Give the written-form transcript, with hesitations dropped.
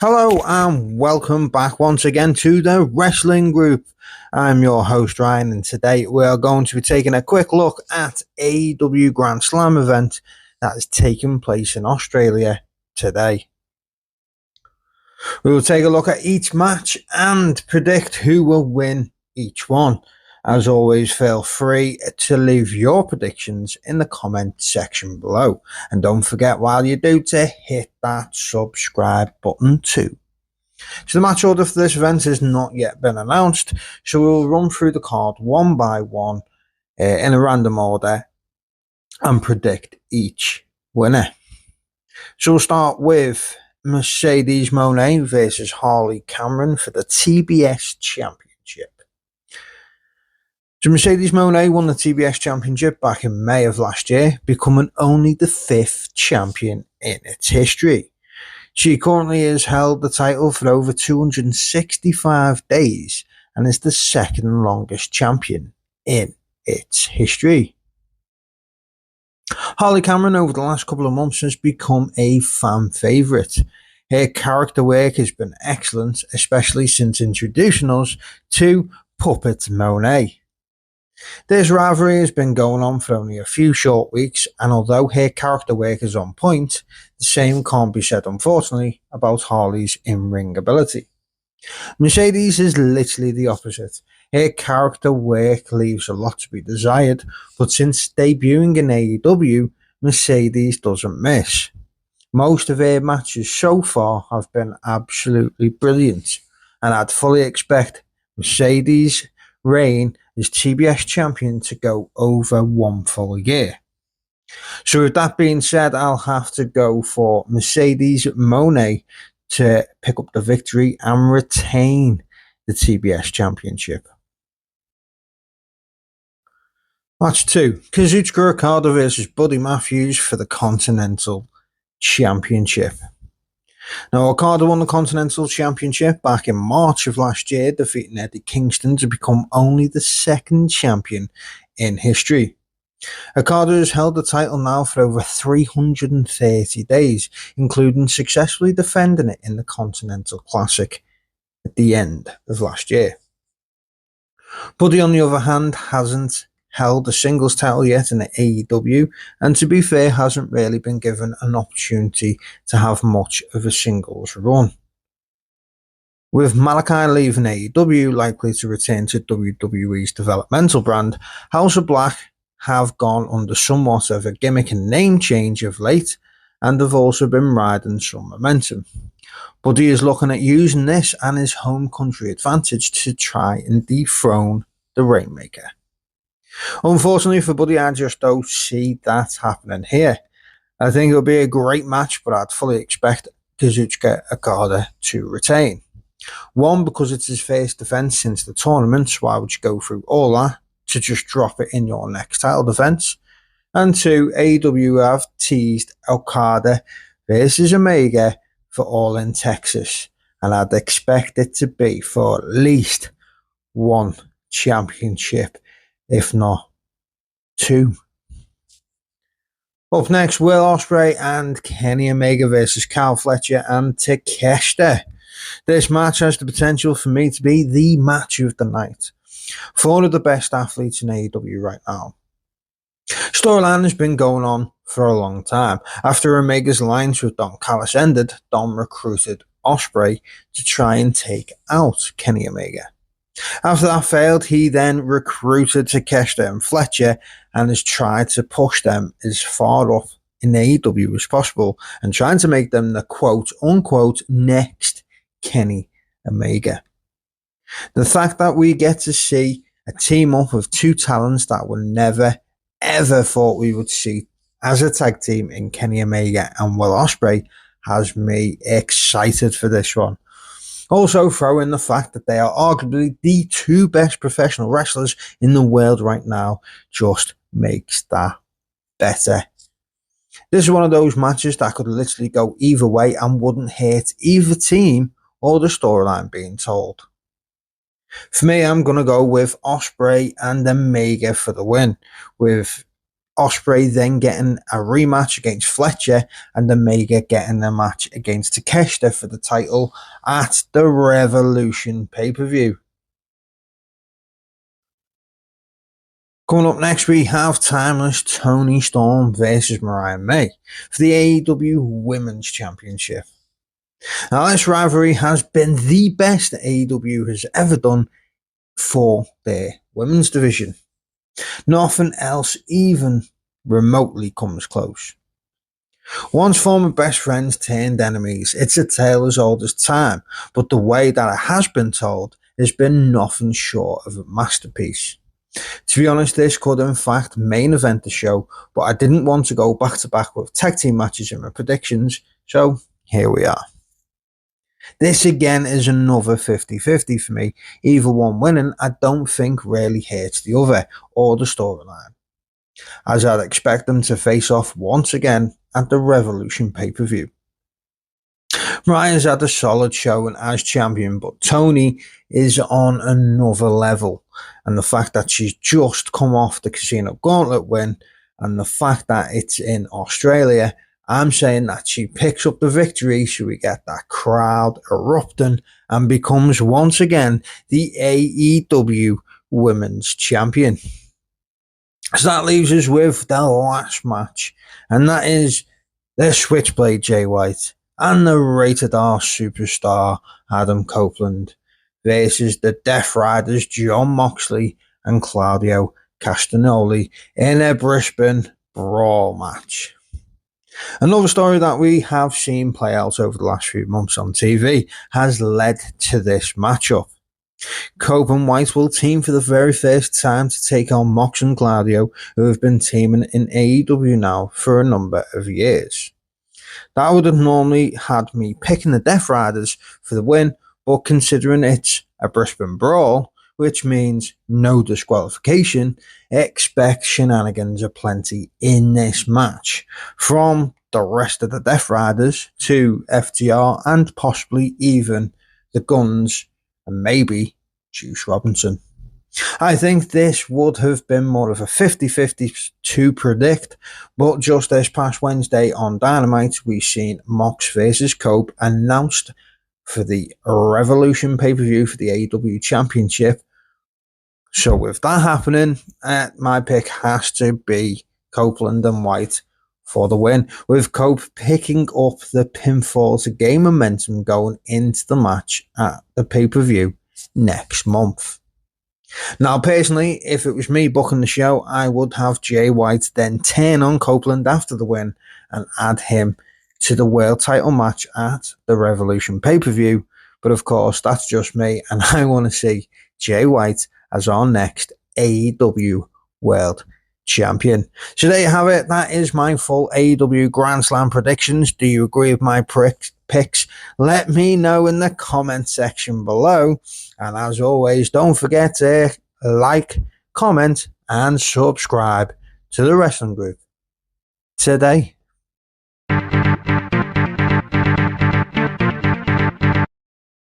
Hello and welcome back once again to the Wrestling Group. I'm your host Ryan, and today we are going to be taking a quick look at AEW Grand Slam event that is taking place in Australia today. We will take a look at each match and predict who will win each one. As always, feel free to leave your predictions in the comment section below. And don't forget, while you do, to hit that subscribe button too. So the match order for this event has not yet been announced, so we'll run through the card one by one in a random order and predict each winner. So we'll start with Mercedes Moné versus Harley Cameron for the TBS Championship. So Mercedes Moné won the TBS Championship back in May of last year, becoming only the 5th champion in its history. She currently has held the title for over 265 days and is the second longest champion in its history. Harley Cameron over the last couple of months has become a fan favourite. Her character work has been excellent, especially since introducing us to Puppet Moné. This rivalry has been going on for only a few short weeks, and although her character work is on point, the same can't be said, unfortunately, about Harley's in-ring ability. Mercedes is literally the opposite. Her character work leaves a lot to be desired, but since debuting in AEW, Mercedes doesn't miss. Most of her matches so far have been absolutely brilliant, and I'd fully expect Mercedes' reign as TBS champion to go over one full year. So with that being said, I'll have to go for Mercedes Moné to pick up the victory and retain the TBS championship. Match 2, Kazuchika Okada versus Buddy Matthews for the Continental Championship. Now, Okada won the Continental Championship back in March of last year, defeating Eddie Kingston to become only the 2nd champion in history. Okada has held the title now for over 330 days, including successfully defending it in the Continental Classic at the end of last year. Buddy, on the other hand, hasn't held a singles title yet in the AEW, and to be fair, hasn't really been given an opportunity to have much of a singles run. With Malachi leaving AEW, likely to return to WWE's developmental brand, House of Black have gone under somewhat of a gimmick and name change of late, and have also been riding some momentum. Buddy is looking at using this and his home country advantage to try and dethrone the Rainmaker. Unfortunately for Buddy, I just don't see that happening here. I think it'll be a great match, but I'd fully expect Kazuchika Okada to retain. One, because it's his first defense since the tournament, so why would you go through all that to just drop it in your next title defense? And two, AEW have teased Okada versus Omega for All in Texas, and I'd expect it to be for at least one championship, if not 2. Up next, Will Ospreay and Kenny Omega versus Kyle Fletcher and Takeshita. This match has the potential for me to be the match of the night. 4 of the best athletes in AEW right now. Storyline has been going on for a long time. After Omega's alliance with Don Callis ended, Don recruited Ospreay to try and take out Kenny Omega. After that failed, he then recruited Takeshita and Fletcher and has tried to push them as far up in AEW as possible and trying to make them the quote-unquote next Kenny Omega. The fact that we get to see a team up of 2 talents that we never ever thought we would see as a tag team in Kenny Omega and Will Ospreay has me excited for this one. Also throw in the fact that they are arguably the 2 best professional wrestlers in the world right now just makes that better. This is one of those matches that could literally go either way and wouldn't hurt either team or the storyline being told. For me, I'm going to go with Ospreay and Omega for the win, with Ospreay then getting a rematch against Fletcher, and Omega getting a match against Takeshita for the title at the Revolution pay-per-view. Coming up next, we have Timeless Toni Storm versus Mariah May for the AEW Women's Championship. Now, this rivalry has been the best AEW has ever done for their women's division. Nothing else even remotely comes close. Once former best friends turned enemies, it's a tale as old as time, but the way that it has been told has been nothing short of a masterpiece. To be honest, this could in fact main event the show, but I didn't want to go back to back with tag team matches in my predictions, so here we are. This again is another 50-50 for me. Either one winning I don't think really hurts the other or the storyline, as I'd expect them to face off once again at the Revolution pay-per-view. Mariah's had a solid showing as champion, but Toni is on another level, and the fact that she's just come off the Casino Gauntlet win and the fact that it's in Australia, I'm saying that she picks up the victory so we get that crowd erupting and becomes once again the AEW Women's Champion. So that leaves us with the last match, and that is the Switchblade Jay White and the Rated R superstar Adam Copeland versus the Death Riders Jon Moxley and Claudio Castagnoli in a Brisbane Brawl match. Another story that we have seen play out over the last few months on TV has led to this matchup. Cope and White will team for the very first time to take on Mox and Claudio, who have been teaming in AEW now for a number of years. That would have normally had me picking the Death Riders for the win, but considering it's a Brisbane Brawl, which means no disqualification, expect shenanigans aplenty in this match, from the rest of the Death Riders to FTR and possibly even the Guns and maybe Juice Robinson. I think this would have been more of a 50-50 to predict, but just this past Wednesday on Dynamite, we've seen Mox versus Cope announced for the Revolution pay-per-view for the AEW Championship. So with that happening, my pick has to be Copeland and White for the win, with Cope picking up the pinfall to gain momentum going into the match at the pay-per-view next month. Now, personally, if it was me booking the show, I would have Jay White then turn on Copeland after the win and add him to the world title match at the Revolution pay-per-view. But of course, that's just me, and I want to see Jay White as our next AEW World Champion. So there you have it. That is my full AEW Grand Slam predictions. Do you agree with my picks? Let me know in the comment section below. And as always, don't forget to like, comment, and subscribe to the Wrestling Group today.